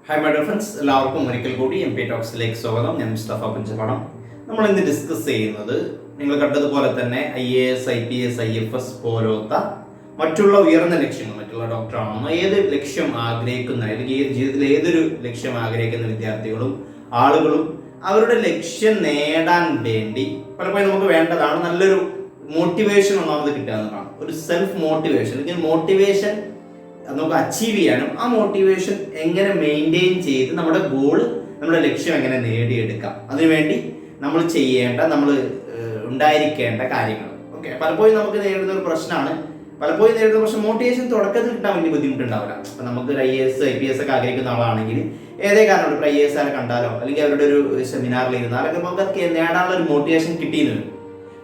Hi my dear friends, എല്ലാവർക്കും ഒരിക്കൽ കൂടി MP ടോക്സിലേക്ക് സ്വാഗതം. ഞാൻ മിസ്റ്റർ പഞ്ചപാടം. നമ്മൾ ഇന്ന് ഡിസ്കസ് ചെയ്യുന്നത് നിങ്ങൾ കണ്ടതുപോലെ തന്നെ IAS, IPS, IFS പോലത്തെ മറ്റുള്ള ഉയർന്ന ലക്ഷ്യങ്ങൾ, മറ്റുള്ള ഡോക്ടറാണെന്നോ ഏത് ലക്ഷ്യം ആഗ്രഹിക്കുന്ന അല്ലെങ്കിൽ ജീവിതത്തിൽ ഏതൊരു ലക്ഷ്യം ആഗ്രഹിക്കുന്ന വിദ്യാർത്ഥികളും ആളുകളും അവരുടെ ലക്ഷ്യം നേടാൻ വേണ്ടി പലപ്പോഴും നമുക്ക് വേണ്ടതാണ് നല്ലൊരു മോട്ടിവേഷൻ ഒന്നാമത് കിട്ടുക എന്നതാണ്. ഒരു സെൽഫ് മോട്ടിവേഷൻ അല്ലെങ്കിൽ മോട്ടിവേഷൻ നമുക്ക് അച്ചീവ് ചെയ്യാനും ആ മോട്ടിവേഷൻ എങ്ങനെ മെയിൻറ്റെയിൻ ചെയ്ത് നമ്മുടെ ഗോള്, നമ്മുടെ ലക്ഷ്യം എങ്ങനെ നേടിയെടുക്കാം, അതിനുവേണ്ടി നമ്മൾ ചെയ്യേണ്ട, നമ്മൾ ഉണ്ടായിരിക്കേണ്ട കാര്യങ്ങൾ. ഓക്കെ, പലപ്പോഴും നമുക്ക് നേരിടുന്ന ഒരു പ്രശ്നമാണ്. പലപ്പോഴും നേരിടുന്ന പ്രശ്നം മോട്ടിവേഷൻ തുടക്കത്തിൽ കിട്ടാൻ വലിയ ബുദ്ധിമുട്ടുണ്ടാവില്ല. അപ്പം നമുക്ക് ഒരു IAS, IPS ഒക്കെ ആഗ്രഹിക്കുന്ന ആളാണെങ്കിൽ ഏതേ കാരണം ഇപ്പോൾ IAS ആരെ കണ്ടാലോ അല്ലെങ്കിൽ അവരുടെ ഒരു സെമിനാറിൽ ഇരുന്നാലൊക്കെ നമുക്ക് നേടാനുള്ള ഒരു മോട്ടിവേഷൻ കിട്ടിയെന്ന് വരും.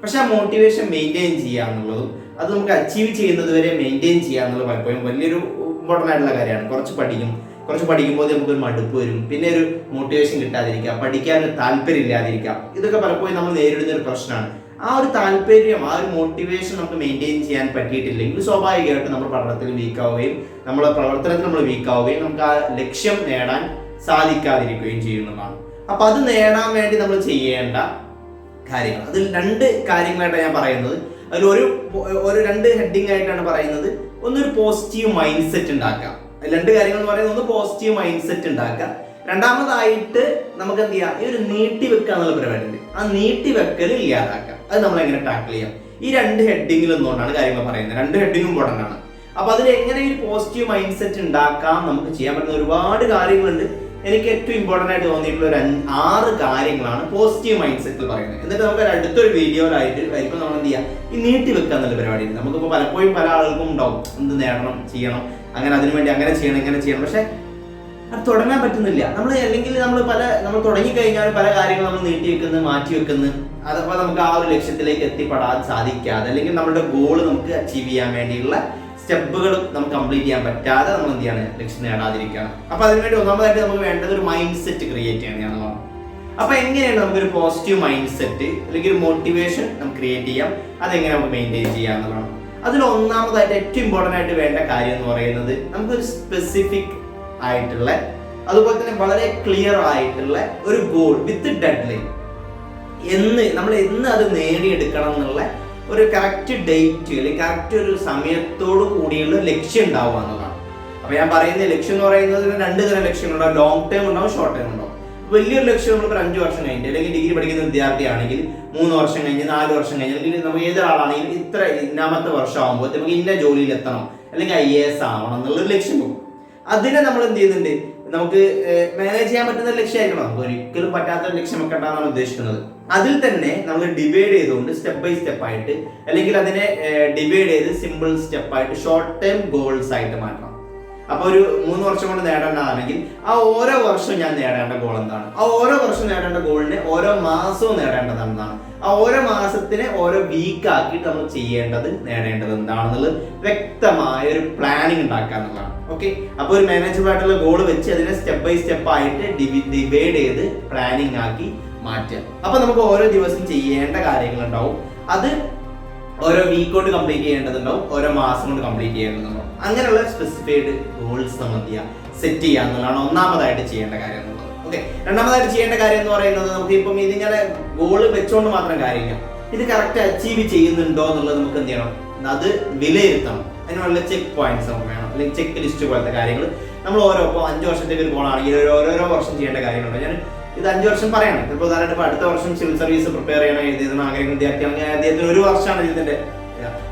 പക്ഷെ ആ മോട്ടിവേഷൻ മെയിൻറ്റെയിൻ ചെയ്യുക എന്നുള്ളതും അത് നമുക്ക് അച്ചീവ് ചെയ്യുന്നത് വരെ മെയിൻറ്റെയിൻ ചെയ്യുക എന്നുള്ളത് പലപ്പോഴും വലിയൊരു ഇമ്പോർട്ടൻ്റ് ആയിട്ടുള്ള കാര്യമാണ്. കുറച്ച് പഠിക്കുമ്പോൾ നമുക്കൊരു മടുപ്പ് വരും, പിന്നെ ഒരു മോട്ടിവേഷൻ കിട്ടാതിരിക്കുക, പഠിക്കാനൊരു താല്പര്യം ഇല്ലാതിരിക്കുക. ഇതൊക്കെ പലപ്പോഴും നമ്മൾ നേരിടുന്ന ഒരു പ്രശ്നമാണ്. ആ ഒരു താല്പര്യം, ആ ഒരു മോട്ടിവേഷൻ നമുക്ക് മെയിൻറ്റെയിൻ ചെയ്യാൻ പറ്റിയിട്ടില്ലെങ്കിൽ സ്വാഭാവികമായിട്ട് നമ്മൾ പഠനത്തിൽ വീക്കാവുകയും നമ്മുടെ പ്രവർത്തനത്തിൽ നമ്മൾ വീക്കാവുകയും നമുക്ക് ആ ലക്ഷ്യം നേടാൻ സാധിക്കാതിരിക്കുകയും ചെയ്യുന്നതാണ്. അപ്പം അത് നേടാൻ വേണ്ടി നമ്മൾ ചെയ്യേണ്ട കാര്യങ്ങൾ, അതിൽ 2 കാര്യങ്ങളായിട്ടാണ് ഞാൻ പറയുന്നത്. അതിൽ ഒരു 2 ഹെഡിങ് ആയിട്ടാണ് പറയുന്നത്. ഒന്നൊരു പോസിറ്റീവ് മൈൻഡ് സെറ്റ് ഉണ്ടാക്കുക. 2 കാര്യങ്ങൾ എന്ന് പറയുന്നത്, ഒന്ന് പോസിറ്റീവ് മൈൻഡ് സെറ്റ് ഉണ്ടാക്കുക, രണ്ടാമതായിട്ട് നമുക്ക് എന്ത് ചെയ്യാം, ഈ ഒരു നീട്ടി വെക്കുക എന്നുള്ള പരിപാടി ഉണ്ട്. ആ നീട്ടി വെക്കൽ ഇല്ലാതാക്കുക. അത് നമ്മൾ എങ്ങനെ ടാക്കിൾ ചെയ്യാം, ഈ 2 ഹെഡിങ്ങിൽ നിന്നുകൊണ്ടാണ് കാര്യങ്ങൾ പറയുന്നത്. 2 ഹെഡിങ്ങും ഇമ്പോർട്ടൻ്റ് ആണ്. അപ്പൊ അതിൽ എങ്ങനെ ഒരു പോസിറ്റീവ് മൈൻഡ് സെറ്റ് ഉണ്ടാക്കാം, നമുക്ക് ചെയ്യാൻ പറ്റുന്ന ഒരുപാട് കാര്യങ്ങളുണ്ട്. എനിക്ക് ഏറ്റവും ഇമ്പോർട്ടൻ്റ് ആയിട്ട് തോന്നിയിട്ടുള്ള ഒരു 6 കാര്യങ്ങളാണ് പോസിറ്റീവ് മൈൻഡ് സെറ്റിൽ പറയുന്നത്. എന്നിട്ട് നമുക്ക് അടുത്തൊരു വീഡിയോയിലായിട്ട് ആയിരിക്കും നമ്മൾ എന്ത് ചെയ്യുക, ഈ നീട്ടി വെക്കുക എന്നുള്ള പരിപാടി. നമുക്കിപ്പോൾ പലപ്പോഴും പല ആളുകൾക്കും ഉണ്ടാവും, എന്ത് നേടണം, ചെയ്യണം, അങ്ങനെ അതിനുവേണ്ടി അങ്ങനെ ചെയ്യണം, ഇങ്ങനെ ചെയ്യണം. പക്ഷെ അത് തുടങ്ങാൻ പറ്റുന്നില്ല. അല്ലെങ്കിൽ നമ്മൾ തുടങ്ങിക്കഴിഞ്ഞാൽ പല കാര്യങ്ങളും നമ്മൾ നീട്ടി വെക്കുന്നത്, മാറ്റി വെക്കുന്നത്. അതപ്പോൾ നമുക്ക് ആ ഒരു ലക്ഷ്യത്തിലേക്ക് എത്തിപ്പെടാൻ സാധിക്കാതെ, അല്ലെങ്കിൽ നമ്മുടെ ഗോള് നമുക്ക് അച്ചീവ് ചെയ്യാൻ വേണ്ടിയുള്ള സ്റ്റെപ്പുകൾ നമുക്ക് കംപ്ലീറ്റ് ചെയ്യാൻ പറ്റാതെ നമ്മൾ എന്ത് ചെയ്യാണ്, ലക്ഷ്യം നേടാതിരിക്കുകയാണ്. അപ്പൊ അതിനുവേണ്ടി ഒന്നാമതായിട്ട് നമുക്ക് വേണ്ടത് ഒരു മൈൻഡ് സെറ്റ് ക്രിയേറ്റ് ചെയ്യണമെന്നുള്ളതാണ്. അപ്പൊ എങ്ങനെയാണ് നമുക്കൊരു പോസിറ്റീവ് മൈൻഡ് സെറ്റ് അല്ലെങ്കിൽ ഒരു മോട്ടിവേഷൻ നമുക്ക് ക്രിയേറ്റ് ചെയ്യാം, അതെങ്ങനെ നമുക്ക് മെയിൻറ്റെയിൻ ചെയ്യാം എന്നുള്ളതാണ്. അതിൽ ഒന്നാമതായിട്ട് ഏറ്റവും ഇമ്പോർട്ടൻ്റ് ആയിട്ട് വേണ്ട കാര്യം എന്ന് പറയുന്നത്, നമുക്കൊരു സ്പെസിഫിക് ആയിട്ടുള്ള, അതുപോലെ തന്നെ വളരെ ക്ലിയർ ആയിട്ടുള്ള ഒരു ഗോൾ വിത്ത് ഡെഡ് ലൈൻ. നമ്മൾ എന്ന് അത് നേടിയെടുക്കണം എന്നുള്ള ഒരു കറക്റ്റ് ഡേറ്റ് അല്ലെങ്കിൽ കറക്റ്റ് ഒരു സമയത്തോട് കൂടിയുള്ള ലക്ഷ്യം ഉണ്ടാവുക എന്നുള്ളതാണ്. അപ്പൊ ഞാൻ പറയുന്ന ലക്ഷ്യം എന്ന് പറയുന്നത് 2 തരം ലക്ഷ്യങ്ങളുണ്ടാവും. ലോങ് ടേം ഉണ്ടാവും, ഷോർട്ട് ടേം ഉണ്ടാവും. വലിയൊരു ലക്ഷ്യം നമ്മൾ 5 വർഷം കഴിഞ്ഞിട്ട്, അല്ലെങ്കിൽ ഡിഗ്രി പഠിക്കുന്ന വിദ്യാർത്ഥിയാണെങ്കിൽ 3 വർഷം കഴിഞ്ഞ്, 4 വർഷം കഴിഞ്ഞ്, അല്ലെങ്കിൽ നമ്മൾ ഏതൊരാളാണെങ്കിലും ഇന്നാമത്തെ വർഷം ആകുമ്പോൾ നമുക്ക് ഇന്ന ജോലിയിൽ എത്തണം, അല്ലെങ്കിൽ IAS ആവണം എന്നുള്ളൊരു ലക്ഷ്യം പോകും. അതിനെ നമ്മൾ എന്ത് ചെയ്യുന്നുണ്ട്, നമുക്ക് മാനേജ് ചെയ്യാൻ പറ്റുന്ന ലക്ഷ്യമായിരിക്കണം. നമുക്ക് ഒരിക്കലും പറ്റാത്ത ലക്ഷ്യം വെക്കണ്ടെന്നാണ് ഉദ്ദേശിക്കുന്നത്. അതിൽ തന്നെ നമ്മൾ ഡിവൈഡ് ചെയ്തുകൊണ്ട് സ്റ്റെപ്പ് ബൈ സ്റ്റെപ്പ് ആയിട്ട്, അല്ലെങ്കിൽ അതിനെ ഡിവൈഡ് ചെയ്ത് സിമ്പിൾ സ്റ്റെപ്പായിട്ട് ഷോർട്ട് ടേം ഗോൾസ് ആയിട്ട് മാറ്റണം. അപ്പൊ ഒരു 3 വർഷം കൊണ്ട് നേടേണ്ടതാണെങ്കിൽ ആ ഓരോ വർഷവും ഞാൻ നേടേണ്ട ഗോൾ എന്താണ്, ആ ഓരോ വർഷം നേടേണ്ട ഗോളിനെ ഓരോ മാസവും നേടേണ്ടത് എന്താണ്, ആ ഓരോ മാസത്തിനെ ഓരോ വീക്ക് ആക്കിയിട്ട് നമ്മൾ ചെയ്യേണ്ടത്, നേടേണ്ടത് എന്താണെന്നുള്ളത് വ്യക്തമായ ഒരു പ്ലാനിങ് ഉണ്ടാക്കുക എന്നുള്ളതാണ്. ഓക്കെ, അപ്പൊ ഒരു മാനേജബിൾ ആയിട്ടുള്ള ഗോൾ വെച്ച് അതിനെ സ്റ്റെപ്പ് ബൈ സ്റ്റെപ്പ് ആയിട്ട് ഡിവൈഡ് ചെയ്ത് പ്ലാനിങ് ആക്കി മാറ്റുക. അപ്പൊ നമുക്ക് ഓരോ ദിവസം ചെയ്യേണ്ട കാര്യങ്ങളുണ്ടാവും. അത് ഓരോ വീക്ക് കൊണ്ട് കംപ്ലീറ്റ് ചെയ്യേണ്ടതുണ്ടാവും, ഓരോ മാസം കൊണ്ട് കംപ്ലീറ്റ് ചെയ്യേണ്ടതുണ്ടാവും. അങ്ങനെയുള്ള സ്പെസിഫൈഡ് ഗോൾസ് നമ്മൾ സെറ്റ് ചെയ്യുക എന്നുള്ളതാണ് ഒന്നാമതായിട്ട് ചെയ്യേണ്ട കാര്യം എന്നുള്ളത്. ഓക്കെ, രണ്ടാമതായിട്ട് ചെയ്യേണ്ട കാര്യം എന്ന് പറയുന്നത്, നമുക്ക് ഇപ്പം ഇതിങ്ങനെ ഗോള് വെച്ചുകൊണ്ട് മാത്രം കാര്യമില്ല, ഇത് കറക്റ്റ് അച്ചീവ് ചെയ്യുന്നുണ്ടോ എന്നുള്ളത് നമുക്ക് എന്ത് ചെയ്യണം, അത് വിലയിരുത്തണം. അതിനുള്ള ചെക്ക് പോയിന്റ്സ് നമുക്ക് വേണം, അല്ലെങ്കിൽ ചെക്ക് ലിസ്റ്റ് പോലത്തെ കാര്യങ്ങൾ നമ്മൾ ഇപ്പോൾ 5 വർഷത്തേക്ക് ഒരു ഗോളാണെങ്കിൽ ഓരോ വർഷം ചെയ്യേണ്ട കാര്യങ്ങളുണ്ട്. ഞാൻ ഇത് 5 വർഷം പറയണം. ഇപ്പോൾ ഉദാഹരണമായിട്ട് ഇപ്പോൾ അടുത്ത വർഷം സിവിൽ സർവീസ് പ്രിപ്പയർ ചെയ്യണം എഴുതിയതിന് ആഗ്രഹിക്കുന്ന വിദ്യാർത്ഥിയാണെങ്കിൽ അദ്ദേഹത്തിന് 1 വർഷമാണ് ഇതിന്റെ.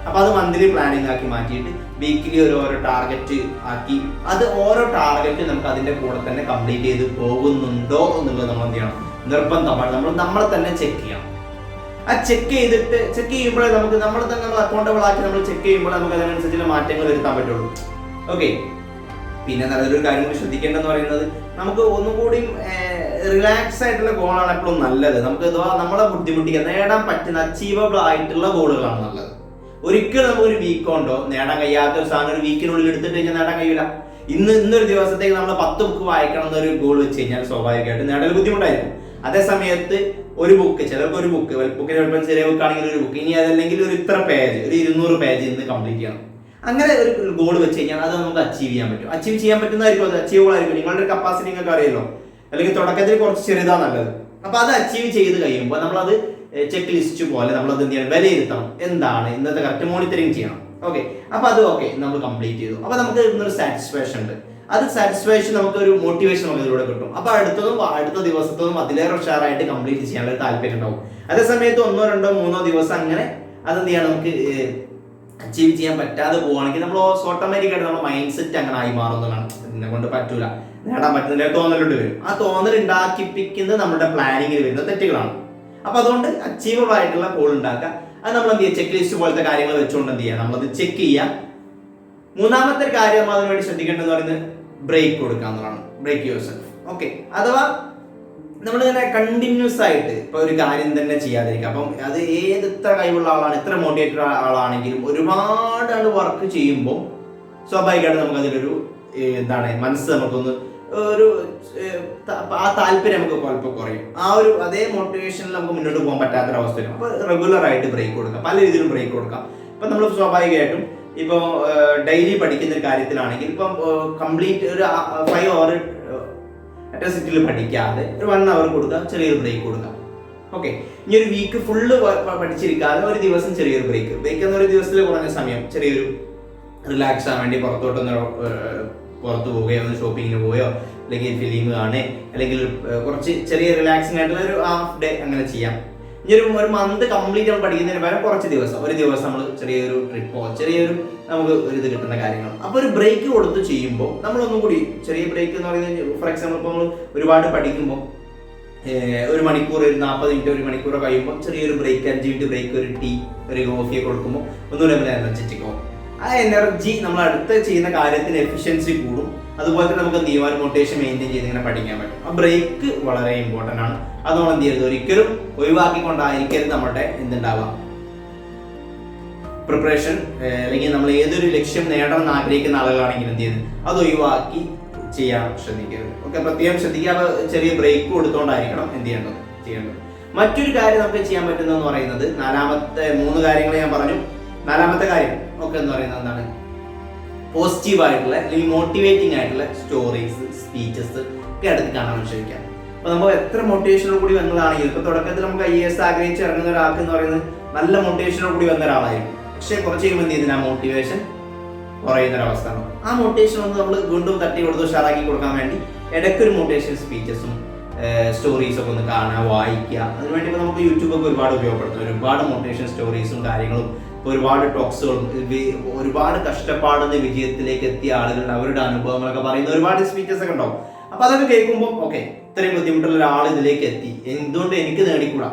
അപ്പൊ അത് മന്ത്ലി പ്ലാനിങ് ആക്കി മാറ്റിയിട്ട് വീക്കിലി ഓരോ ടാർഗറ്റ് ആക്കി, അത് ഓരോ ടാർഗറ്റ് നമുക്ക് അതിന്റെ കൂടെ തന്നെ കംപ്ലീറ്റ് ചെയ്ത് പോകുന്നുണ്ടോ എന്നുള്ളത് നമ്മൾ എന്ത് ചെയ്യണം, നിർബന്ധമാണ് നമ്മളെ തന്നെ ചെക്ക് ചെയ്യണം. ആ ചെക്ക് ചെയ്യുമ്പോഴേ നമുക്ക് നമ്മളെ തന്നെ നമ്മൾ അക്കൗണ്ടബിൾ ആക്കി നമ്മൾ ചെക്ക് ചെയ്യുമ്പോൾ നമുക്ക് അതിനനുസരിച്ചുള്ള മാറ്റങ്ങൾ വരുത്താൻ പറ്റുള്ളൂ. ഓക്കെ, പിന്നെ നല്ലൊരു കാര്യം കൂടി ശ്രദ്ധിക്കേണ്ടതെന്ന് പറയുന്നത്, നമുക്ക് ഒന്നും കൂടി റിലാക്സ് ആയിട്ടുള്ള ഗോളാണ് എപ്പോഴും നല്ലത്. നമുക്ക് നമ്മളെ ബുദ്ധിമുട്ടിക്കാൻ നേടാൻ പറ്റുന്ന അച്ചീവബിൾ ആയിട്ടുള്ള ഗോളുകളാണ് നല്ലത്. ഒരിക്കലും നമുക്കൊരു വീക്ക് കൊണ്ടോ നേടാൻ കഴിയാത്ത ഒരു സാധനം ഒരു വീക്കിനുള്ളിൽ എടുത്തിട്ട് കഴിഞ്ഞാൽ നേടാൻ കഴിയില്ല. ഇന്നൊരു ദിവസത്തേക്ക് നമ്മൾ 10 ബുക്ക് വായിക്കണം എന്നൊരു ഗോൾ വെച്ച് കഴിഞ്ഞാൽ സ്വാഭാവികമായിട്ട് നേടാൻ ബുദ്ധിമുട്ടായിരിക്കും. അതേ സമയത്ത് ഒരു ബുക്ക്, ചിലർക്ക് ഒരു ബുക്കിന് ചിലപ്പം ചെറിയ ബുക്കാണെങ്കിൽ ഒരു ബുക്ക്, ഇനി അതല്ലെങ്കിൽ ഒരു ഇത്ര പേജ്, ഒരു 200 പേജ് ഇന്ന് കംപ്ലീറ്റ് ചെയ്യണം. അങ്ങനെ ഒരു ഗോൾ വെച്ച് കഴിഞ്ഞാൽ അത് നമുക്ക് അച്ചീവ് ചെയ്യാൻ പറ്റും. അച്ചീവ് ചെയ്യാൻ പറ്റുന്നതായിരിക്കും, അത് അച്ചീവബിൾ ആയിരിക്കും. നിങ്ങളുടെ കപ്പാസിറ്റി നിങ്ങൾക്ക് അറിയാലോ, അല്ലെങ്കിൽ തുടക്കത്തിൽ കുറച്ച് ചെറുതാ നല്ലത്. അപ്പൊ അത് അച്ചീവ് ചെയ്ത് കഴിയുമ്പോൾ നമ്മളത് ചെക്ക് ലിസ്റ്റ് പോലെ നമ്മളത് എന്ത് ചെയ്യണം, വിലയിരുത്തണം. എന്താണ് ഇന്നത്തെ കറക്റ്റ് മോണിറ്ററിങ് ചെയ്യണം. ഓക്കെ, അപ്പൊ അത് ഓക്കെ നമ്മൾ കംപ്ലീറ്റ് ചെയ്തു. അപ്പൊ നമുക്ക് ഇന്നൊരു സാറ്റിസ്ഫാക്ഷൻ ഉണ്ട്. അത് സാറ്റിസ്ഫാക്ഷൻ നമുക്ക് ഒരു മോട്ടിവേഷൻ നമുക്ക് ഇതിലൂടെ കിട്ടും. അപ്പൊ അടുത്ത ദിവസത്തോടും അതിലേറെ ഉഷാറായിട്ട് കംപ്ലീറ്റ് ചെയ്യാനുള്ള താല്പര്യം ഉണ്ടാവും. അതേ സമയത്ത് 1, 2, 3 ദിവസം അങ്ങനെ അതെന്ത് ചെയ്യണം, നമുക്ക് അച്ചീവ് ചെയ്യാൻ പറ്റാതെ പോവുകയാണെങ്കിൽ നമ്മൾ ഓട്ടോമാറ്റിക്കായിട്ട് നമ്മുടെ മൈൻഡ് സെറ്റ് അങ്ങനെ ആയി മാറുന്നതാണ്. ഇതിനെ കൊണ്ട് പറ്റൂല, നേടാൻ പറ്റുന്നില്ല തോന്നലുണ്ട് വരും. ആ തോന്നൽ ഉണ്ടാക്കിപ്പിക്കുന്നത് നമ്മുടെ പ്ലാനിങ്ങിൽ വരുന്ന തെറ്റുകളാണ്. അപ്പൊ അതുകൊണ്ട് അച്ചീവബിൾ ആയിട്ടുള്ള ഗോൾ ഉണ്ടാക്കുക. അത് നമ്മൾ എന്ത് ചെയ്യുക, ചെക്ക് ലിസ്റ്റ് പോലത്തെ കാര്യങ്ങൾ വെച്ചുകൊണ്ട് എന്ത് ചെയ്യുക, നമ്മളത് ചെക്ക് ചെയ്യുക. മൂന്നാമത്തെ കാര്യം നമ്മൾ അതിന് വേണ്ടി ശ്രദ്ധിക്കേണ്ടതെന്ന് പറയുന്നത് ബ്രേക്ക് കൊടുക്കുക എന്നുള്ളതാണ്. Break your self. ഓക്കെ, അഥവാ നമ്മളിങ്ങനെ കണ്ടിന്യൂസ് ആയിട്ട് ഇപ്പൊ ഒരു കാര്യം തന്നെ ചെയ്യാതിരിക്കുക. അപ്പം അത് എത്ര കഴിവുള്ള ആളാണ്, എത്ര മോട്ടിവേറ്റഡ് ആളാണെങ്കിലും ഒരുപാട് വർക്ക് ചെയ്യുമ്പോൾ സ്വാഭാവികമായിട്ട് നമുക്ക് അതിലൊരു മനസ്സ് നമുക്കൊന്ന് ഒരു ആ താല്പര്യം നമുക്ക് കുഴപ്പം കുറയും. അതേ മോട്ടിവേഷനിൽ നമുക്ക് മുന്നോട്ട് പോകാൻ പറ്റാത്തൊരവസ്ഥ വരും. അപ്പൊ റെഗുലർ ആയിട്ട് ബ്രേക്ക് കൊടുക്കാം, പല രീതിയിലും ബ്രേക്ക് കൊടുക്കാം. ഇപ്പൊ നമ്മൾ സ്വാഭാവികമായിട്ടും ഇപ്പോൾ ഡെയിലി പഠിക്കുന്ന ഒരു കാര്യത്തിലാണെങ്കിൽ ഇപ്പം കംപ്ലീറ്റ് ഒരു 5 hour അറ്റസിറ്റിയിൽ പഠിക്കാതെ ഒരു 1 hour കൊടുക്കുക, ചെറിയൊരു ബ്രേക്ക് കൊടുക്കുക. ഓക്കെ, ഇനി ഒരു വീക്ക് ഫുള്ള് പഠിച്ചിരിക്കാതെ ഒരു ദിവസം ചെറിയൊരു ബ്രേക്ക് എന്ന ഒരു ദിവസത്തിൽ കുറഞ്ഞ സമയം ചെറിയൊരു റിലാക്സ് ആവാൻ വേണ്ടി പുറത്തു പോവുകയോ ഒന്ന് ഷോപ്പിങ്ങിന് പോവുകയോ അല്ലെങ്കിൽ ഫിലിം കാണുകയോ അല്ലെങ്കിൽ കുറച്ച് ചെറിയ റിലാക്സിങ് ആയിട്ടുള്ള ഒരു ഹാഫ് ഡേ അങ്ങനെ ചെയ്യാം. ഇനി ഒരു മന്ത് കംപ്ലീറ്റ് നമ്മൾ പഠിക്കുന്നതിന് പകരം കുറച്ച് ദിവസം, ഒരു ദിവസം നമ്മൾ ചെറിയൊരു ട്രിപ്പോ ചെറിയൊരു നമുക്ക് ഒരു ഇത് കിട്ടുന്ന കാര്യങ്ങൾ. അപ്പോൾ ഒരു ബ്രേക്ക് കൊടുത്ത് ചെയ്യുമ്പോൾ നമ്മളൊന്നും കൂടി ചെറിയ ബ്രേക്ക് എന്ന് പറയുന്നത്, ഫോർ എക്സാമ്പിൾ ഇപ്പോൾ നമ്മൾ ഒരുപാട് പഠിക്കുമ്പോൾ 1 മണിക്കൂർ 40 മിനിറ്റ് 1 മണിക്കൂർ കഴിയുമ്പോൾ ചെറിയൊരു ബ്രേക്ക് 5 മിനിറ്റ് ബ്രേക്ക്, ഒരു ടീ ഒരു കോഫിയെ കൊടുക്കുമ്പോൾ ഒന്നുകൂടെ നമ്മൾ എനർജറ്റിക് ആവും. ആ എനർജി നമ്മൾ അടുത്ത് ചെയ്യുന്ന കാര്യത്തിന് എഫിഷ്യൻസി കൂടും. അതുപോലെ തന്നെ നമുക്ക് എന്ത് ചെയ്യാൻ മോട്ടിവേഷൻ മെയിൻറ്റെയിൻ ചെയ്ത് ഇങ്ങനെ പഠിക്കാൻ പറ്റും. ആ ബ്രേക്ക് വളരെ ഇമ്പോർട്ടൻ്റ് ആണ്. അത് നമ്മൾ എന്ത് ചെയ്യരുത്, ഒരിക്കലും ഒഴിവാക്കിക്കൊണ്ടായിരിക്കരുത് നമ്മുടെ എന്തുണ്ടാവാം പ്രിപ്പറേഷൻ. അല്ലെങ്കിൽ നമ്മൾ ഏതൊരു ലക്ഷ്യം നേടണം എന്ന് ആഗ്രഹിക്കുന്ന ആളുകളാണെങ്കിൽ എന്ത് ചെയ്യുന്നത് അത് ഒഴിവാക്കി ചെയ്യാൻ ശ്രദ്ധിക്കരുത്. ഓക്കെ, പ്രത്യേകം ശ്രദ്ധിക്കുക. ചെറിയ ബ്രേക്ക് കൊടുത്തോണ്ടായിരിക്കണം എന്ത് ചെയ്യേണ്ടത്. മറ്റൊരു കാര്യം നമുക്ക് ചെയ്യാൻ പറ്റുന്നതെന്ന് പറയുന്നത് 3 കാര്യങ്ങൾ ഞാൻ പറഞ്ഞു. 4ാമത്തെ കാര്യം ഒക്കെ എന്ന് പറയുന്നത് എന്താണ്, പോസിറ്റീവ് ആയിട്ടുള്ള അല്ലെങ്കിൽ മോട്ടിവേറ്റിംഗ് ആയിട്ടുള്ള സ്റ്റോറീസ്, സ്പീച്ചസ് ഒക്കെ അടുത്ത് കാണാൻ ശ്രമിക്കാം. അപ്പൊ നമ്മൾ എത്ര മോട്ടിവേഷനോട് കൂടി വന്നതാണെങ്കിലും ഇപ്പൊ തുടക്കത്തിൽ നമുക്ക് IAS ആഗ്രഹിച്ച് ഇറങ്ങുന്ന ഒരാൾക്ക് എന്ന് പറയുന്നത് നല്ല മോട്ടിവേഷനോട് കൂടി വന്ന ഒരാളായിരിക്കും. പക്ഷെ കുറച്ച് കഴിയുമ്പോൾ എന്ത് ചെയ്യുന്ന മോട്ടിവേഷൻ കുറയുന്നൊരവസ്ഥയാണ്. ആ മോട്ടിവേഷൻ ഒന്ന് നമ്മൾ വീണ്ടും തട്ടി കൊടുത്ത് ഉഷാറാക്കി കൊടുക്കാൻ വേണ്ടി ഇടയ്ക്കൊരു മോട്ടിവേഷൻ സ്പീച്ചസും സ്റ്റോറീസ് ഒക്കെ ഒന്ന് കാണുക, വായിക്കുക. അതിനുവേണ്ടി ഇപ്പോൾ നമുക്ക് യൂട്യൂബൊക്കെ ഒരുപാട് ഉപയോഗപ്പെടുത്തും. ഒരുപാട് മോട്ടിവേഷൻ സ്റ്റോറീസും കാര്യങ്ങളും, ഒരുപാട് ടോക്സുകളും, ഒരുപാട് കഷ്ടപ്പാടുന്ന വിജയത്തിലേക്ക് എത്തിയ ആളുകളുടെ അവരുടെ അനുഭവങ്ങളൊക്കെ പറയുന്ന ഒരുപാട് സ്പീച്ചസ് ഒക്കെ ഉണ്ടാവും. അപ്പൊ അതൊക്കെ കേൾക്കുമ്പോൾ ഓക്കെ, ഇത്രയും ബുദ്ധിമുട്ടുള്ള ഒരാൾ ഇതിലേക്ക് എത്തി, എന്തുകൊണ്ട് എനിക്ക് നേടിക്കൂടാ?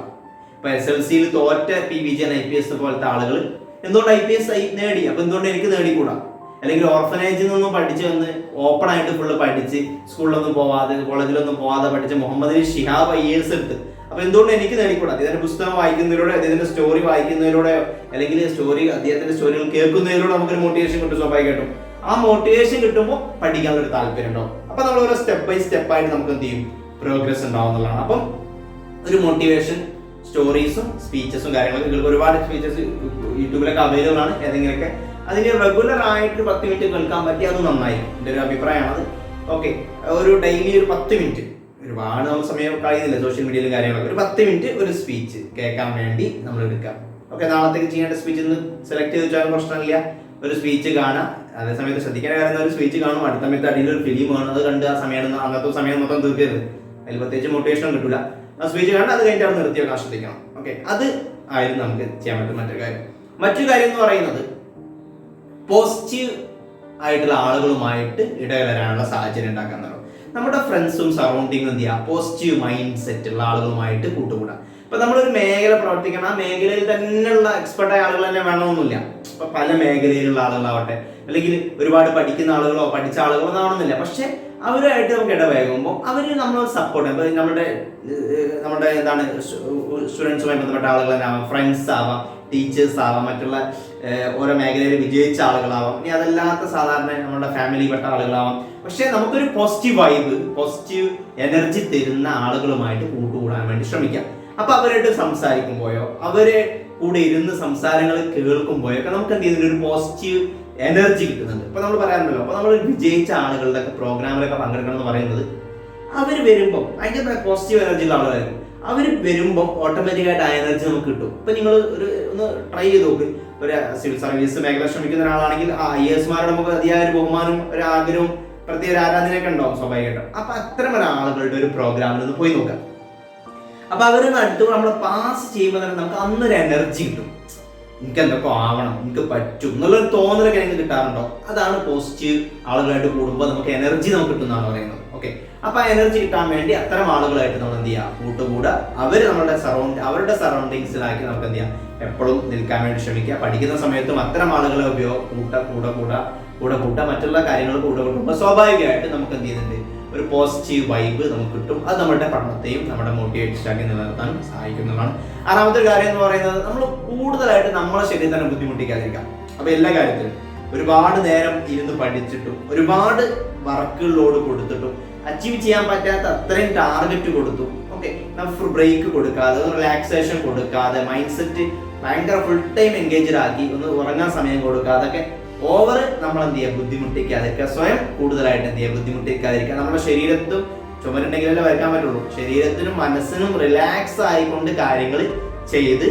ഇപ്പൊ SLCയിൽ തോറ്റ PVG IPS പോലത്തെ ആളുകൾ എന്തുകൊണ്ട് IPS നേടി, അപ്പൊ എന്തുകൊണ്ട് എനിക്ക് നേടിക്കൂടാ? അല്ലെങ്കിൽ ഓർഫനേജിൽ നിന്നും പഠിച്ച് വന്ന് ഓപ്പൺ ആയിട്ട് ഫുള്ള് പഠിച്ച് സ്കൂളിലൊന്നും പോവാതെ കോളേജിലൊന്നും പോവാതെ പഠിച്ച മുഹമ്മദ് ഷിഹാബ് IAS എടുത്ത്, അപ്പൊ എന്തുകൊണ്ട് എനിക്ക് നേടിക്കൂടാ? അദ്ദേഹത്തിന്റെ പുസ്തകം വായിക്കുന്നതിലൂടെ, അദ്ദേഹത്തിന്റെ സ്റ്റോറി വായിക്കുന്നതിലൂടെ, അല്ലെങ്കിൽ അദ്ദേഹത്തിന്റെ സ്റ്റോറികൾ കേൾക്കുന്നതിലൂടെ നമുക്കൊരു മോട്ടിവേഷൻ കിട്ടും. സ്വാഭാവികമായിട്ടും ആ മോട്ടിവേഷൻ കിട്ടുമ്പോൾ പഠിക്കാനുള്ള ഒരു താല്പര്യം ഉണ്ടാവും. അപ്പൊ നമ്മൾ ഓരോ സ്റ്റെപ്പ് ബൈ സ്റ്റെപ്പ് ആയിട്ട് നമുക്ക് എന്ത് ചെയ്യും, പ്രോഗ്രസ് ഉണ്ടാവുന്നതാണ്. അപ്പം ഒരു മോട്ടിവേഷൻ സ്റ്റോറീസും സ്പീച്ചസും കാര്യങ്ങളൊക്കെ നിങ്ങൾക്ക് ഒരുപാട് സ്പീച്ചസ് യൂട്യൂബിലൊക്കെ അവൈലബിൾ ആണ്. ഏതെങ്കിലുമൊക്കെ അതിന് റെഗുലർ ആയിട്ട് 10 മിനിറ്റ് കേൾക്കാൻ പറ്റി അത് നന്നായിരിക്കും. എൻ്റെ ഒരു അഭിപ്രായമാണത്. ഓക്കെ, ഒരു ഡെയിലി ഒരു 10 മിനിറ്റ്, ഒരുപാട് നമ്മൾ സമയം കഴിയുന്നില്ല സോഷ്യൽ മീഡിയയിലും കാര്യങ്ങളൊക്കെ, ഒരു 10 മിനിറ്റ് ഒരു സ്പീച്ച് കേൾക്കാൻ വേണ്ടി നമ്മൾ എടുക്കാം. ഓക്കെ, നാളത്തേക്ക് ചെയ്യേണ്ട സ്പീച്ച് ഒന്ന് സെലക്ട് ചെയ്ത് വെച്ചാലും പ്രശ്നമില്ല. ഒരു സ്പീച്ച് കാണാം, അതേ സമയത്ത് ശ്രദ്ധിക്കേണ്ട കാര്യം ഒരു സ്പീച്ച് കാണും, അടുത്ത സമയത്ത് അടിയിലൊരു ഫിലിം കാണും, അത് കണ്ട് ആ സമയം അന്നത്തെ സമയം മൊത്തം തീർക്കരുത്. അതിൽ പ്രത്യേകിച്ച് മോട്ടിവേഷൻ കിട്ടില്ല. ആ സ്പീച്ച് കാണാൻ അത് കഴിഞ്ഞിട്ട് അവിടെ നിർത്തി വെക്കാൻ ശ്രദ്ധിക്കണം. ഓക്കെ, അത് ആയിരുന്നു നമുക്ക് ചെയ്യാൻ പറ്റും. മറ്റൊരു കാര്യം എന്ന് പറയുന്നത് പോസിറ്റീവ് ആയിട്ടുള്ള ആളുകളുമായിട്ട് ഇടകലരാനുള്ള സാഹചര്യം ഉണ്ടാക്കാൻ നമ്മുടെ ഫ്രണ്ട്സും സറൗണ്ടിങ്ങും എന്ത് ചെയ്യുക, പോസിറ്റീവ് മൈൻഡ് സെറ്റ് ഉള്ള ആളുകളുമായിട്ട് കൂട്ടുകൂടാം. ഇപ്പൊ നമ്മളൊരു മേഖല പ്രവർത്തിക്കണം, ആ മേഖലയിൽ തന്നെയുള്ള എക്സ്പെർട്ടായ ആളുകൾ തന്നെ വേണമെന്നില്ല. ഇപ്പൊ പല മേഖലയിലുള്ള ആളുകളാവട്ടെ, അല്ലെങ്കിൽ ഒരുപാട് പഠിക്കുന്ന ആളുകളോ പഠിച്ച ആളുകളോ ആവണമെന്നില്ല. പക്ഷെ അവരുമായിട്ട് നമുക്ക് ഇടപഴകുമ്പോൾ അവർ നമ്മൾ സപ്പോർട്ട് ചെയ്യും. നമ്മുടെ എന്താണ് സ്റ്റുഡൻസുമായി ബന്ധപ്പെട്ട ആളുകൾ തന്നെ ആവാം, ഫ്രണ്ട്സ് ആവാം, ടീച്ചേഴ്സ് ആവാം, മറ്റുള്ള ഓരോ മേഖലയിൽ വിജയിച്ച ആളുകളാവാം, ഇനി അതല്ലാത്ത സാധാരണ നമ്മുടെ ഫാമിലിപ്പെട്ട ആളുകളാവാം. പക്ഷെ നമുക്കൊരു പോസിറ്റീവ് വൈബ്, പോസിറ്റീവ് എനർജി തരുന്ന ആളുകളുമായിട്ട് കൂട്ടുകൂടാൻ വേണ്ടി ശ്രമിക്കാം. അപ്പൊ അവരായിട്ട് സംസാരിക്കുമ്പോഴോ അവരെ കൂടെ ഇരുന്ന് സംസാരങ്ങൾ കേൾക്കുമ്പോഴൊക്കെ നമുക്ക് എന്ത് ചെയ്യുന്ന ഒരു പോസിറ്റീവ് എനർജി കിട്ടുന്നുണ്ട്. ഇപ്പൊ നമ്മൾ പറയാറുണ്ടല്ലോ, അപ്പൊ നമ്മൾ വിജയിച്ച ആളുകളുടെ പ്രോഗ്രാമിലൊക്കെ പങ്കെടുക്കണം എന്ന് പറയുന്നത് അവർ വരുമ്പോൾ ഭയങ്കര പോസിറ്റീവ് എനർജി ഉള്ള ആളുകളായിരിക്കും. അവർ വരുമ്പോൾ ഓട്ടോമാറ്റിക്കായിട്ട് ആ എനർജി നമുക്ക് കിട്ടും. ഇപ്പൊ നിങ്ങൾ ഒന്ന് ട്രൈ ചെയ്ത് നോക്ക്. ഒരു സിവിൽ സർവീസ് മേഖല ശ്രമിക്കുന്ന ഒരാളാണെങ്കിൽ ആ IAS നമുക്ക് അതിയായ ഒരു ബഹുമാനം, ഒരു ആഗ്രഹവും പ്രത്യേക ഒരു ആരാധനയൊക്കെ ഉണ്ടാവും സ്വാഭാവികമായിട്ടും. അപ്പൊ അത്തരം ഒരാളുകളുടെ ഒരു പ്രോഗ്രാമിൽ ഒന്ന് പോയി നോക്കാം. അപ്പൊ അവരൊന്ന് അടുത്ത് നമ്മൾ പാസ് ചെയ്യുമ്പോൾ തന്നെ നമുക്ക് അന്നൊരു എനർജി കിട്ടും. എനിക്ക് എന്തൊക്കെ ആവണം, എനിക്ക് പറ്റും എന്നുള്ളൊരു തോന്നലൊക്കെ എനിക്ക് കിട്ടാറുണ്ടോ? അതാണ് പോസിറ്റീവ് ആളുകളായിട്ട് കൂടുമ്പോൾ നമുക്ക് എനർജി നമുക്ക് കിട്ടുന്നതാണ് പറയുന്നത്. ഓക്കെ, അപ്പൊ ആ എനർജി കിട്ടാൻ വേണ്ടി അത്തരം ആളുകളായിട്ട് നമ്മൾ എന്ത് ചെയ്യുക, കൂട്ടുകൂടുക. അവർ അവരുടെ സറൗണ്ടിങ്സിലാക്കി നമുക്ക് എന്ത് ചെയ്യാം, എപ്പോഴും നിൽക്കാൻ വേണ്ടി ശ്രമിക്കുക. പഠിക്കുന്ന സമയത്തും അത്തരം ആളുകളെ കൂട്ടുക, മറ്റുള്ള കാര്യങ്ങൾ കൂട്ടുമ്പോൾ സ്വാഭാവികമായിട്ട് നമുക്ക് എന്ത് ചെയ്യുന്നുണ്ട്, ഒരു പോസിറ്റീവ് വൈബ് നമുക്ക് കിട്ടും. അത് നമ്മുടെ പഠനത്തെയും നമ്മുടെ മോട്ടിവേഷനാക്കി നിലനിർത്താൻ സഹായിക്കുന്നതാണ്. ആറാമത്തെ ഒരു കാര്യം എന്ന് പറയുന്നത്, നമ്മൾ കൂടുതലായിട്ട് നമ്മളെ ശരീരം തന്നെ ബുദ്ധിമുട്ടിക്കാതിരിക്കാം. അപ്പൊ എല്ലാ കാര്യത്തിലും ഒരുപാട് നേരം ഇരുന്ന് പഠിച്ചിട്ടും ഒരുപാട് വർക്കുകളോട് കൊടുത്തിട്ടും അച്ചീവ് ചെയ്യാൻ പറ്റാത്ത അത്രയും ടാർഗറ്റ് കൊടുത്തു. ഓക്കെ, നമുക്ക് ബ്രേക്ക് കൊടുക്കാതെ, റിലാക്സേഷൻ കൊടുക്കാതെ, മൈൻഡ് സെറ്റ് ഭയങ്കര ഫുൾ ടൈം എൻഗേജ്ഡ് ആക്കി ഒന്ന് ഉറങ്ങാൻ സമയം കൊടുക്കാതെ ഒക്കെ ഓവർ നമ്മൾ എന്ത് ചെയ്യുക, ബുദ്ധിമുട്ടിക്കാതിരിക്കുക. സ്വയം കൂടുതലായിട്ട് എന്ത് ചെയ്യുക, ബുദ്ധിമുട്ടിക്കാതിരിക്കുക. നമ്മുടെ ശരീരത്തും ചുമരുണ്ടെങ്കിലല്ലേ വരയ്ക്കാൻ പറ്റുള്ളൂ. ശരീരത്തിനും മനസ്സിനും റിലാക്സ് ആയിക്കൊണ്ട് കാര്യങ്ങൾ ചെയ്ത്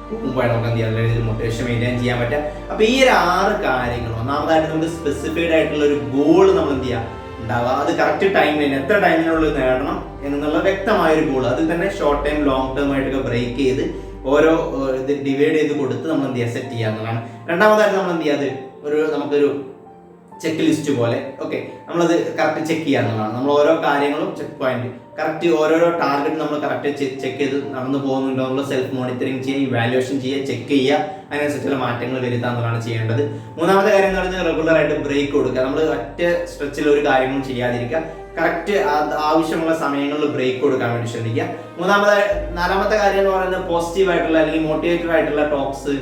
പോകുമ്പോഴാണ് നമുക്ക് എന്ത് ചെയ്യാൻ മോട്ടിവേഷൻ മെയിൻറ്റെയിൻ ചെയ്യാൻ പറ്റുക. അപ്പൊ ഈ ഒരു 6 കാര്യങ്ങൾ, ഒന്നാമതായിട്ട് നമുക്ക് സ്പെസിഫൈഡ് ആയിട്ടുള്ള ഒരു ഗോൾ നമ്മൾ എന്ത് ചെയ്യുക ഉണ്ടാവുക. അത് കറക്റ്റ് ടൈമിൽ എത്ര ടൈമിനുള്ളിൽ നേടണം എന്നുള്ള വ്യക്തമായ ഒരു ഗോൾ. അതിൽ തന്നെ ഷോർട്ട് ടൈം ലോങ് ടേം ആയിട്ടൊക്കെ ബ്രേക്ക് ചെയ്ത് ഓരോ ഇത് ഡിവൈഡ് ചെയ്ത് കൊടുത്ത് നമ്മൾ എന്ത് ചെയ്യുക, സെറ്റ് ചെയ്യുക എന്നുള്ളതാണ്. രണ്ടാമതായിട്ട് നമ്മൾ എന്ത് ചെയ്യുക, നമുക്കൊരു ചെക്ക് ലിസ്റ്റ് പോലെ ഓക്കെ നമ്മളത് കറക്റ്റ് ചെക്ക് ചെയ്യുക എന്നുള്ളതാണ്. നമ്മൾ ഓരോ കാര്യങ്ങളും ചെക്ക് പോയിന്റ് കറക്റ്റ്, ഓരോരോ ടാർഗറ്റ് നമ്മൾ കറക്റ്റ് ചെക്ക് ചെയ്ത് നടന്നു പോകുന്നുണ്ടോ എന്നുള്ള സെൽഫ് മോണിറ്ററിങ് ചെയ്യുക, ഇവാലുവേഷൻ ചെയ്യുക, ചെക്ക് ചെയ്യുക, അതിനനുസരിച്ചുള്ള മാറ്റങ്ങൾ വരുത്തുക എന്നുള്ളതാണ് ചെയ്യേണ്ടത്. മൂന്നാമത്തെ കാര്യം എന്ന് പറഞ്ഞാൽ റെഗുലർ ആയിട്ട് ബ്രേക്ക് കൊടുക്കുക. നമ്മൾ ഒറ്റ സ്ട്രെച്ചിൽ ഒരു കാര്യങ്ങളും ചെയ്യാതിരിക്കുക. കറക്റ്റ് ആവശ്യമുള്ള സമയങ്ങളിൽ ബ്രേക്ക് കൊടുക്കാൻ വേണ്ടി ശ്രമിക്കുക. നാലാമത്തെ കാര്യം എന്ന് പറയുന്നത് പോസിറ്റീവ് ആയിട്ടുള്ള അല്ലെങ്കിൽ മോട്ടിവേറ്റഡ് ആയിട്ടുള്ള ടോക്സ്,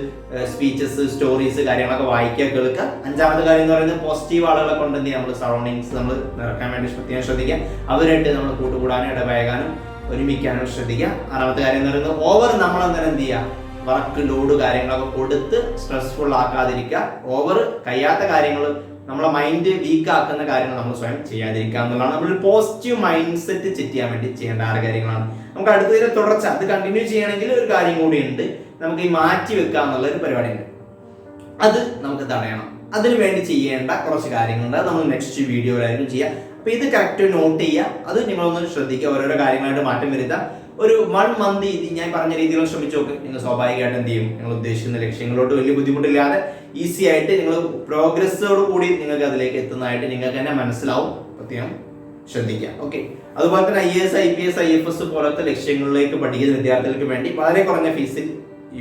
സ്പീച്ചസ്, സ്റ്റോറീസ് കാര്യങ്ങളൊക്കെ വായിക്കുക, കേൾക്കുക. അഞ്ചാമത്തെ കാര്യം എന്ന് പറയുന്നത് പോസിറ്റീവ് ആളുകളെ കൊണ്ട് എന്ത് ചെയ്യുക, നമ്മൾ സറൗണ്ടിങ്സ് നമ്മൾ നിറക്കാൻ വേണ്ടി പ്രത്യേകം ശ്രദ്ധിക്കുക. അവരായിട്ട് നമ്മൾ കൂട്ടുകൂടാനും ഇടപഴകാനും ഒരുമിക്കാനും ശ്രദ്ധിക്കുക. ആറാമത്തെ കാര്യം എന്ന് പറയുന്നത് ഓവർ നമ്മളെന്തായാലും എന്ത് ചെയ്യുക, വർക്ക് ലോഡ് കാര്യങ്ങളൊക്കെ കൊടുത്ത് സ്ട്രെസ്ഫുൾ ആക്കാതിരിക്കുക. ഓവർ കഴിയാത്ത കാര്യങ്ങൾ, നമ്മളെ മൈൻഡ് വീക്ക് ആക്കുന്ന കാര്യങ്ങൾ നമ്മൾ സ്വയം ചെയ്യാതിരിക്കുക എന്നുള്ളതാണ്. നമ്മളൊരു പോസിറ്റീവ് മൈൻഡ് സെറ്റ് ചെയ്യാൻ വേണ്ടി ചെയ്യേണ്ട 6 കാര്യങ്ങളാണ്. നമുക്ക് അടുത്തതിന്റെ തുടർച്ച അത് കണ്ടിന്യൂ ചെയ്യണമെങ്കിൽ ഒരു കാര്യം കൂടി ഉണ്ട്, നമുക്ക് ഈ മാറ്റി വെക്കുക എന്നുള്ള ഒരു പരിപാടിയുണ്ട്. അത് നമുക്ക് തടയണം. അതിനു വേണ്ടി ചെയ്യേണ്ട കുറച്ച് കാര്യങ്ങളുണ്ട്. അത് നമ്മൾ നെക്സ്റ്റ് വീഡിയോയിലായിരിക്കും ചെയ്യുക. അപ്പൊ ഇത് കറക്റ്റ് നോട്ട് ചെയ്യുക. അത് നിങ്ങളൊന്ന് ശ്രദ്ധിക്കുക. ഓരോരോ കാര്യങ്ങളായിട്ട് മാറ്റം വരുത്താം. ഒരു 1 മന്ത് ഞാൻ പറഞ്ഞ രീതിയിൽ ശ്രമിച്ചു നോക്ക്. നിങ്ങൾ സ്വാഭാവികമായിട്ട് എന്ത് ചെയ്യും, നിങ്ങൾ ഉദ്ദേശിക്കുന്ന ലക്ഷ്യങ്ങളോട്ട് വലിയ ബുദ്ധിമുട്ടില്ലാതെ ഈസി ആയിട്ട് നിങ്ങൾ പ്രോഗ്രസ്സോട് കൂടി നിങ്ങൾക്ക് അതിലേക്ക് എത്തുന്നതായിട്ട് നിങ്ങൾക്ക് തന്നെ മനസ്സിലാവും. പ്രത്യേകം ശ്രദ്ധിക്കുക. ഓക്കെ, അതുപോലെ തന്നെ IAS, IPS, IFS പോലത്തെ ലക്ഷ്യങ്ങളിലേക്ക് പഠിക്കുന്ന വിദ്യാർത്ഥികൾക്ക് വേണ്ടി വളരെ കുറഞ്ഞ ഫീസിൽ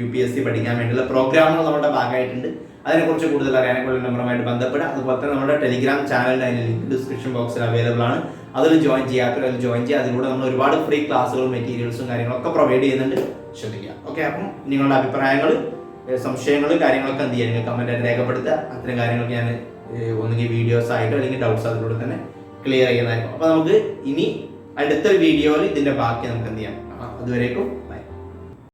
UPSC പഠിക്കാൻ വേണ്ടിയുള്ള പ്രോഗ്രാമുകൾ നമ്മുടെ ഭാഗമായിട്ടുണ്ട്. അതിനെക്കുറിച്ച് കൂടുതൽ അറിയാനുള്ള നമ്പറുമായിട്ട് ബന്ധപ്പെടുക. അതുപോലെ തന്നെ നമ്മുടെ ടെലിഗ്രാം ചാനലിൻ്റെ അതിൻ്റെ ലിങ്ക് ഡിസ്ക്രിപ്ഷൻ ബോക്സിൽ അവൈലബിൾ ആണ്. അതിൽ ജോയിൻ ചെയ്യാത്തവർ അതിൽ ജോയിൻ ചെയ്യുക. അതിലൂടെ നമ്മൾ ഒരുപാട് ഫ്രീ ക്ലാസ്സുകളും മെറ്റീരിയൽസും കാര്യങ്ങളൊക്കെ പ്രൊവൈഡ് ചെയ്യുന്നുണ്ട്. ശ്രദ്ധിക്കുക. ഓക്കെ, അപ്പം നിങ്ങളുടെ അഭിപ്രായങ്ങൾ, സംശയങ്ങൾ, കാര്യങ്ങളൊക്കെ എന്ത് ചെയ്യുക, നിങ്ങൾ കമൻറ്റായിട്ട് രേഖപ്പെടുത്തുക. അത്തരം കാര്യങ്ങളൊക്കെ ഞാൻ ഒന്നുകിൽ വീഡിയോസ് ആയിട്ടോ അല്ലെങ്കിൽ ഡൗട്ട്സ് അതിലൂടെ തന്നെ ക്ലിയർ ചെയ്യുന്നതായിരിക്കും. അപ്പോൾ നമുക്ക് ഇനി അടുത്ത വീഡിയോയിൽ ഇതിൻ്റെ ബാക്കി നമുക്ക് എന്ത് ചെയ്യാം. അതുവരേക്കും